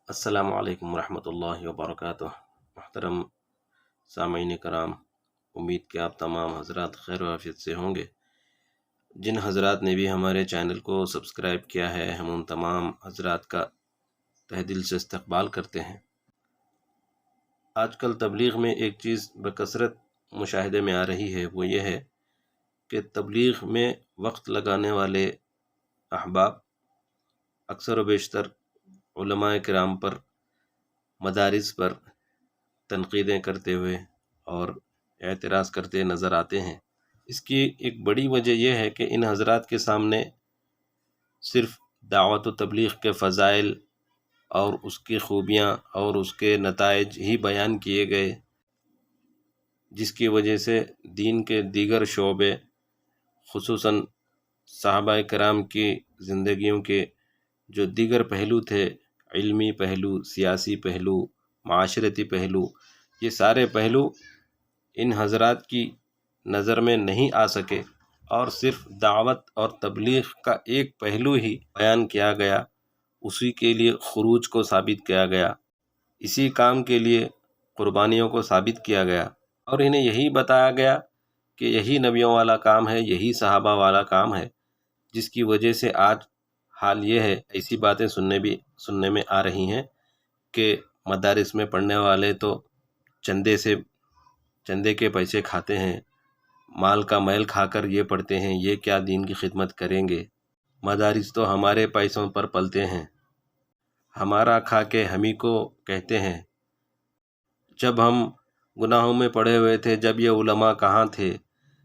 السلام علیکم ورحمۃ اللہ وبرکاتہ۔ محترم سامعین کرام، امید کہ آپ تمام حضرات خیر و عافیت سے ہوں گے۔ جن حضرات نے بھی ہمارے چینل کو سبسکرائب کیا ہے، ہم ان تمام حضرات کا تہ دل سے استقبال کرتے ہیں۔ آج کل تبلیغ میں ایک چیز بکثرت مشاہدے میں آ رہی ہے، وہ یہ ہے کہ تبلیغ میں وقت لگانے والے احباب اکثر و بیشتر علماء کرام پر، مدارس پر تنقیدیں کرتے ہوئے اور اعتراض کرتے نظر آتے ہیں۔ اس کی ایک بڑی وجہ یہ ہے کہ ان حضرات کے سامنے صرف دعوت و تبلیغ کے فضائل اور اس کی خوبیاں اور اس کے نتائج ہی بیان کیے گئے، جس کی وجہ سے دین کے دیگر شعبے، خصوصاً صحابہ کرام کی زندگیوں کے جو دیگر پہلو تھے، علمی پہلو، سیاسی پہلو، معاشرتی پہلو، یہ سارے پہلو ان حضرات کی نظر میں نہیں آ سکے اور صرف دعوت اور تبلیغ کا ایک پہلو ہی بیان کیا گیا، اسی کے لیے خروج کو ثابت کیا گیا، اسی کام کے لیے قربانیوں کو ثابت کیا گیا، اور انہیں یہی بتایا گیا کہ یہی نبیوں والا کام ہے، یہی صحابہ والا کام ہے، جس کی وجہ سے آج حال یہ ہے، ایسی باتیں سننے میں آ رہی ہیں کہ مدارس میں پڑھنے والے تو چندے کے پیسے کھاتے ہیں، مال کا میل کھا کر یہ پڑھتے ہیں، یہ کیا دین کی خدمت کریں گے؟ مدارس تو ہمارے پیسوں پر پلتے ہیں، ہمارا کھا کے ہمیں کو کہتے ہیں۔ جب ہم گناہوں میں پڑے ہوئے تھے، جب یہ علماء کہاں تھے؟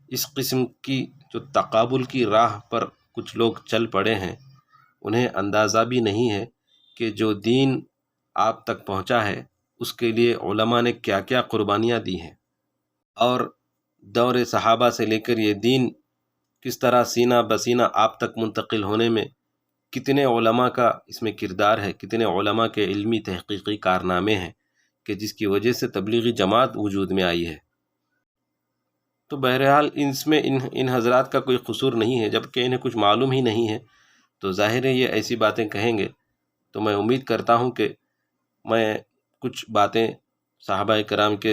اس قسم کی جو تقابل کی راہ پر کچھ لوگ چل پڑے ہیں، انہیں اندازہ بھی نہیں ہے کہ جو دین آپ تک پہنچا ہے، اس کے لیے علماء نے کیا کیا قربانیاں دی ہیں، اور دور صحابہ سے لے کر یہ دین کس طرح سینہ بسینہ آپ تک منتقل ہونے میں کتنے علماء کا اس میں کردار ہے، کتنے علماء کے علمی تحقیقی کارنامے ہیں کہ جس کی وجہ سے تبلیغی جماعت وجود میں آئی ہے۔ تو بہرحال اس میں ان حضرات کا کوئی قصور نہیں ہے، جبکہ انہیں کچھ معلوم ہی نہیں ہے، تو ظاہر ہے یہ ایسی باتیں کہیں گے۔ تو میں امید کرتا ہوں کہ میں کچھ باتیں صحابہ کرام کے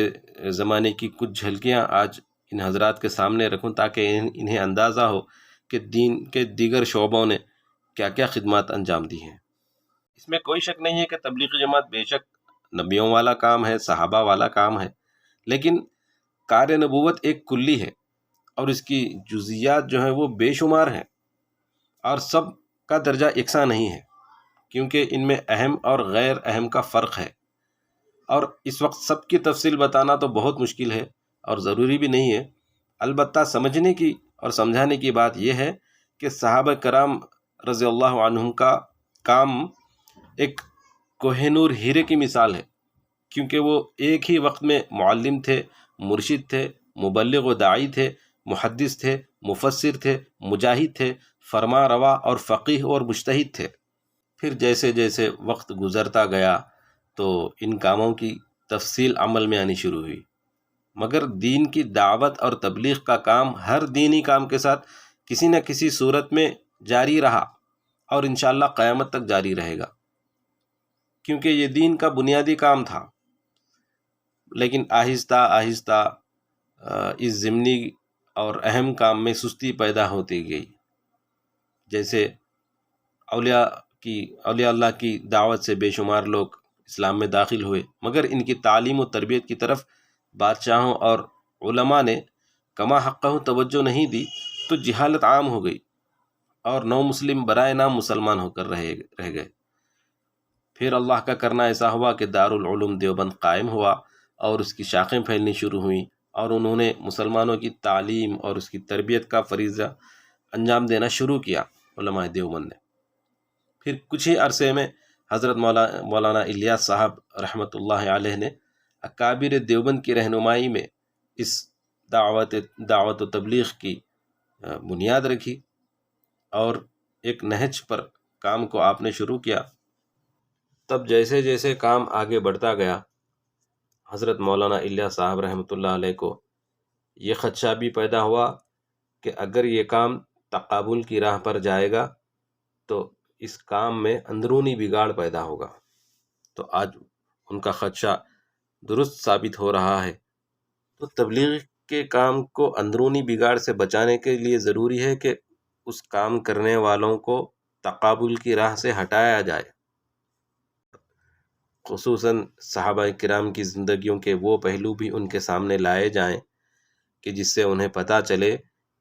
زمانے کی کچھ جھلکیاں آج ان حضرات کے سامنے رکھوں، تاکہ انہیں اندازہ ہو کہ دین کے دیگر شعبوں نے کیا کیا خدمات انجام دی ہیں۔ اس میں کوئی شک نہیں ہے کہ تبلیغی جماعت بے شک نبیوں والا کام ہے، صحابہ والا کام ہے، لیکن کار نبوت ایک کلی ہے، اور اس کی جزیات جو ہیں وہ بے شمار ہیں، اور سب کا درجہ یکساں نہیں ہے، کیونکہ ان میں اہم اور غیر اہم کا فرق ہے، اور اس وقت سب کی تفصیل بتانا تو بہت مشکل ہے اور ضروری بھی نہیں ہے۔ البتہ سمجھنے کی اور سمجھانے کی بات یہ ہے کہ صحابہ کرام رضی اللہ عنہم کا کام ایک کوہ نور ہیرے کی مثال ہے، کیونکہ وہ ایک ہی وقت میں معلم تھے، مرشد تھے، مبلغ و داعی تھے، محدث تھے، مفسر تھے، مجاہد تھے، فرما روا اور فقیہ اور مجتہد تھے۔ پھر جیسے جیسے وقت گزرتا گیا تو ان کاموں کی تفصیل عمل میں آنی شروع ہوئی، مگر دین کی دعوت اور تبلیغ کا کام ہر دینی کام کے ساتھ کسی نہ کسی صورت میں جاری رہا، اور انشاءاللہ قیامت تک جاری رہے گا، کیونکہ یہ دین کا بنیادی کام تھا۔ لیکن آہستہ آہستہ اس ضمنی اور اہم کام میں سستی پیدا ہوتی گئی، جیسے اولیاء اللہ کی دعوت سے بے شمار لوگ اسلام میں داخل ہوئے، مگر ان کی تعلیم و تربیت کی طرف بادشاہوں اور علماء نے کما حقہ توجہ نہیں دی، تو جہالت عام ہو گئی، اور نو مسلم برائے نام مسلمان ہو کر رہ گئے۔ پھر اللہ کا کرنا ایسا ہوا کہ دارالعلوم دیوبند قائم ہوا، اور اس کی شاخیں پھیلنی شروع ہوئیں، اور انہوں نے مسلمانوں کی تعلیم اور اس کی تربیت کا فریضہ انجام دینا شروع کیا علماء دیوبند نے۔ پھر کچھ ہی عرصے میں حضرت مولانا الیاس صاحب رحمۃ اللہ علیہ نے اکابر دیوبند کی رہنمائی میں اس دعوت و تبلیغ کی بنیاد رکھی، اور ایک نہج پر کام کو آپ نے شروع کیا۔ تب جیسے جیسے کام آگے بڑھتا گیا، حضرت مولانا الیاس صاحب رحمۃ اللہ علیہ کو یہ خدشہ بھی پیدا ہوا کہ اگر یہ کام تقابل کی راہ پر جائے گا تو اس کام میں اندرونی بگاڑ پیدا ہوگا۔ تو آج ان کا خدشہ درست ثابت ہو رہا ہے۔ تو تبلیغ کے کام کو اندرونی بگاڑ سے بچانے کے لیے ضروری ہے کہ اس کام کرنے والوں کو تقابل کی راہ سے ہٹایا جائے، خصوصاً صحابہ کرام کی زندگیوں کے وہ پہلو بھی ان کے سامنے لائے جائیں کہ جس سے انہیں پتہ چلے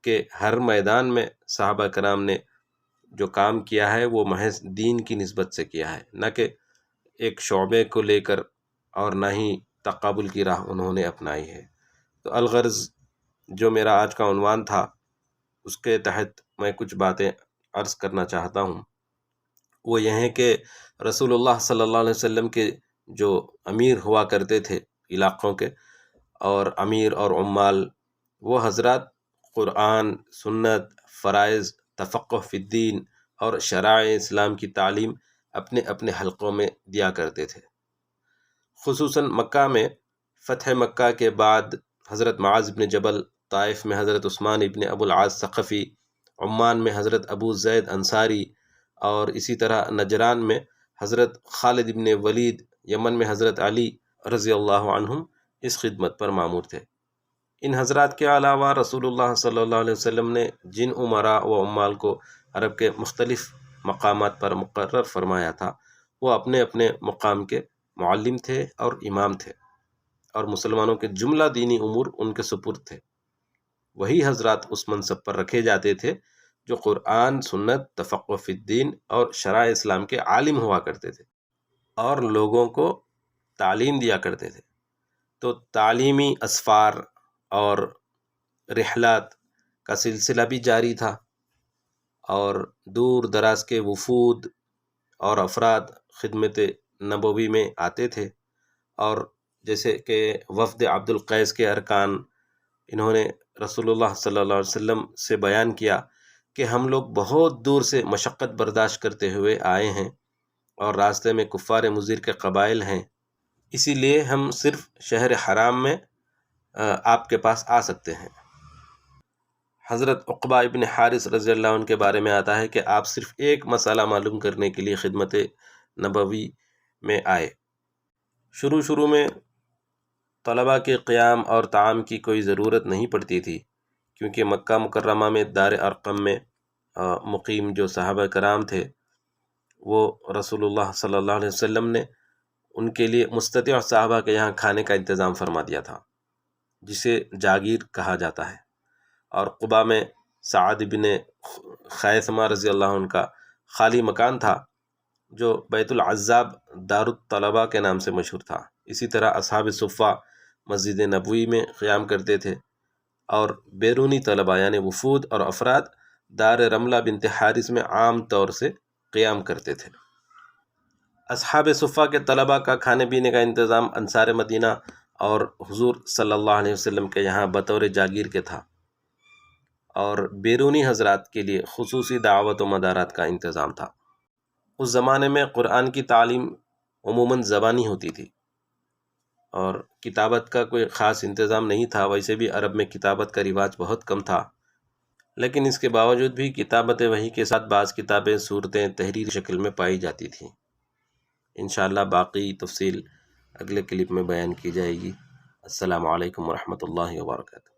کہ ہر میدان میں صحابہ کرام نے جو کام کیا ہے وہ محض دین کی نسبت سے کیا ہے، نہ کہ ایک شعبے کو لے کر، اور نہ ہی تقابل کی راہ انہوں نے اپنائی ہے۔ تو الغرض جو میرا آج کا عنوان تھا اس کے تحت میں کچھ باتیں عرض کرنا چاہتا ہوں، وہ یہ ہیں کہ رسول اللہ صلی اللہ علیہ وسلم کے جو امیر ہوا کرتے تھے علاقوں کے، اور امیر اور عمال، وہ حضرات قرآن، سنت، فرائض، تفقہ فی الدین اور شرائع اسلام کی تعلیم اپنے اپنے حلقوں میں دیا کرتے تھے۔ خصوصاً مکہ میں فتح مکہ کے بعد حضرت معاذ بن جبل، طائف میں حضرت عثمان ابن ابو العاص ثقفی، عمان میں حضرت ابو زید انصاری، اور اسی طرح نجران میں حضرت خالد ابن ولید، یمن میں حضرت علی رضی اللہ عنہم اس خدمت پر مامور تھے۔ ان حضرات کے علاوہ رسول اللہ صلی اللہ علیہ وسلم نے جن امراء و عمال کو عرب کے مختلف مقامات پر مقرر فرمایا تھا، وہ اپنے اپنے مقام کے معلم تھے اور امام تھے، اور مسلمانوں کے جملہ دینی امور ان کے سپرد تھے۔ وہی حضرات اس منصب پر رکھے جاتے تھے جو قرآن، سنت، تفقہ فی الدین اور شرائع اسلام کے عالم ہوا کرتے تھے اور لوگوں کو تعلیم دیا کرتے تھے۔ تو تعلیمی اسفار اور رحلات کا سلسلہ بھی جاری تھا، اور دور دراز کے وفود اور افراد خدمت نبوی میں آتے تھے، اور جیسے کہ وفد عبد القیس کے ارکان، انہوں نے رسول اللہ صلی اللہ علیہ وسلم سے بیان کیا کہ ہم لوگ بہت دور سے مشقت برداشت کرتے ہوئے آئے ہیں، اور راستے میں کفار مضر کے قبائل ہیں، اسی لیے ہم صرف شہر حرام میں آپ کے پاس آ سکتے ہیں۔ حضرت عقبہ ابن حارث رضی اللہ عنہ کے بارے میں آتا ہے کہ آپ صرف ایک مسئلہ معلوم کرنے کے لیے خدمت نبوی میں آئے۔ شروع میں طلباء کے قیام اور طعام کی کوئی ضرورت نہیں پڑتی تھی، کیونکہ مکہ مکرمہ میں دار ارقم میں مقیم جو صحابہ کرام تھے، وہ رسول اللہ صلی اللہ علیہ وسلم نے ان کے لیے مستطیع صحابہ کے یہاں کھانے کا انتظام فرما دیا تھا، جسے جاگیر کہا جاتا ہے۔ اور قباء میں سعد بن خیثمہ رضی اللہ عنہ کا خالی مکان تھا جو بیت العذاب دار الطلبہ کے نام سے مشہور تھا۔ اسی طرح اصحاب صفہ مسجد نبوی میں قیام کرتے تھے، اور بیرونی طلبہ یعنی وفود اور افراد دار رملہ بنت حارث میں عام طور سے قیام کرتے تھے۔ اصحاب صفہ کے طلبہ کا کھانے پینے کا انتظام انصار مدینہ اور حضور صلی اللہ علیہ وسلم کے یہاں بطور جاگیر کے تھا، اور بیرونی حضرات کے لیے خصوصی دعوت و مدارات کا انتظام تھا۔ اس زمانے میں قرآن کی تعلیم عموماً زبانی ہوتی تھی، اور کتابت کا کوئی خاص انتظام نہیں تھا۔ ویسے بھی عرب میں کتابت کا رواج بہت کم تھا، لیکن اس کے باوجود بھی کتابت وحی کے ساتھ بعض کتابیں، صورتیں تحریری شکل میں پائی جاتی تھیں۔ انشاءاللہ باقی تفصیل اگلے کلپ میں بیان کی جائے گی۔ السلام علیکم ورحمۃ اللہ وبرکاتہ۔